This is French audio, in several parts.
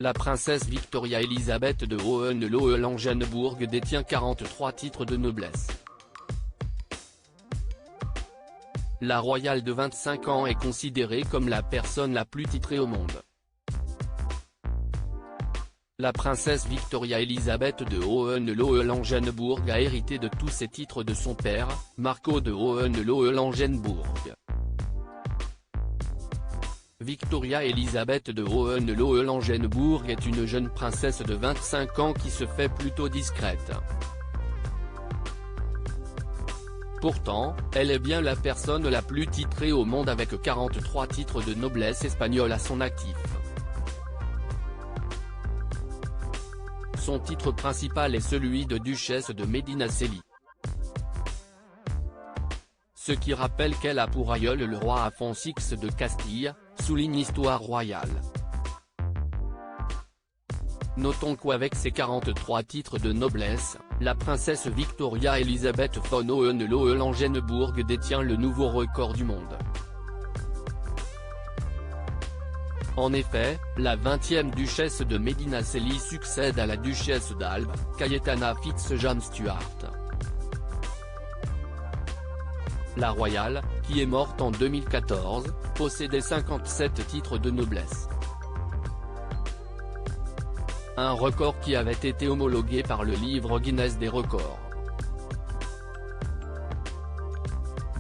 La princesse Victoria Elisabeth de Hohenlohe-Langenbourg détient 43 titres de noblesse. La royale de 25 ans est considérée comme la personne la plus titrée au monde. La princesse Victoria Elisabeth de Hohenlohe-Langenbourg a hérité de tous ses titres de son père, Marco de Hohenlohe-Langenbourg. Victoria Elisabeth de Hohenlohe-Langenbourg est une jeune princesse de 25 ans qui se fait plutôt discrète. Pourtant, elle est bien la personne la plus titrée au monde avec 43 titres de noblesse espagnole à son actif. Son titre principal est celui de duchesse de Medinaceli. Ce qui rappelle qu'elle a pour aïeul le roi Alphonse X de Castille, souligne Histoire royale. Notons qu'avec ses 43 titres de noblesse, la princesse Victoria Elisabeth von Hohenlohe-Langenbourg détient le nouveau record du monde. En effet, la 20e duchesse de Medinaceli succède à la duchesse d'Albe, Cayetana Fitz-James-Stuart. La royale, qui est morte en 2014, possédait 57 titres de noblesse. Un record qui avait été homologué par le livre Guinness des records.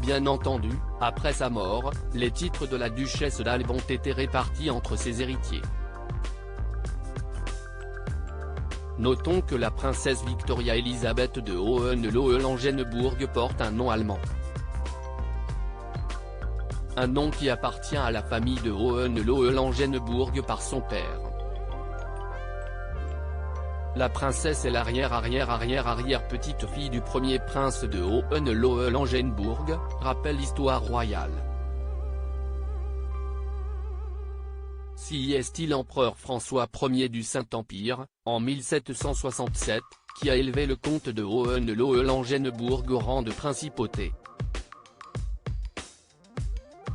Bien entendu, après sa mort, les titres de la duchesse d'Albe ont été répartis entre ses héritiers. Notons que la princesse Victoria Elisabeth de Hohenlohe-Langenbourg porte un nom allemand. Un nom qui appartient à la famille de Hohenlohe-Langenbourg par son père. La princesse est l'arrière-petite-fille du premier prince de Hohenlohe-Langenbourg, rappelle l'histoire royale. Si est-il l'empereur François Ier du Saint-Empire, en 1767, qui a élevé le comte de Hohenlohe-Langenbourg au rang de principauté.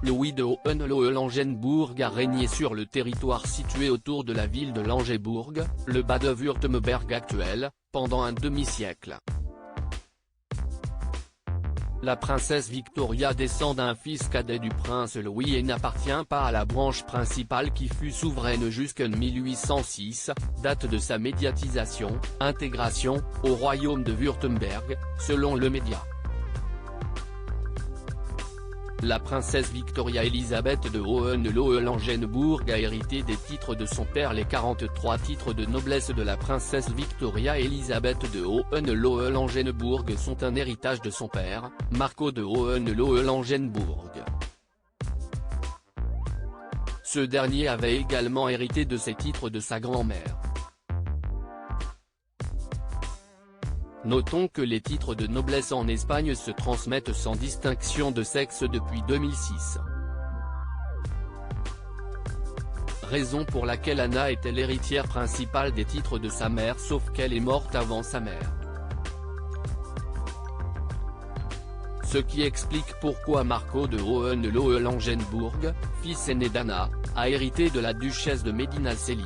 Louis de Hohenlohe-Langenbourg a régné sur le territoire situé autour de la ville de Langenbourg, le Bade-Württemberg actuel, pendant un demi-siècle. La princesse Victoria descend d'un fils cadet du prince Louis et n'appartient pas à la branche principale qui fut souveraine jusqu'en 1806, date de sa médiatisation, intégration, au royaume de Württemberg, selon le média. La princesse Victoria Elisabeth de Hohenlohe-Langenbourg a hérité des titres de son père. Les 43 titres de noblesse de la princesse Victoria Elisabeth de Hohenlohe-Langenbourg sont un héritage de son père, Marco de Hohenlohe-Langenbourg. Ce dernier avait également hérité de ces titres de sa grand-mère. Notons que les titres de noblesse en Espagne se transmettent sans distinction de sexe depuis 2006. Raison pour laquelle Anna était l'héritière principale des titres de sa mère sauf qu'elle est morte avant sa mère. Ce qui explique pourquoi Marco de Hohenlohe-Langenbourg, fils aîné d'Anna, a hérité de la duchesse de Medinaceli.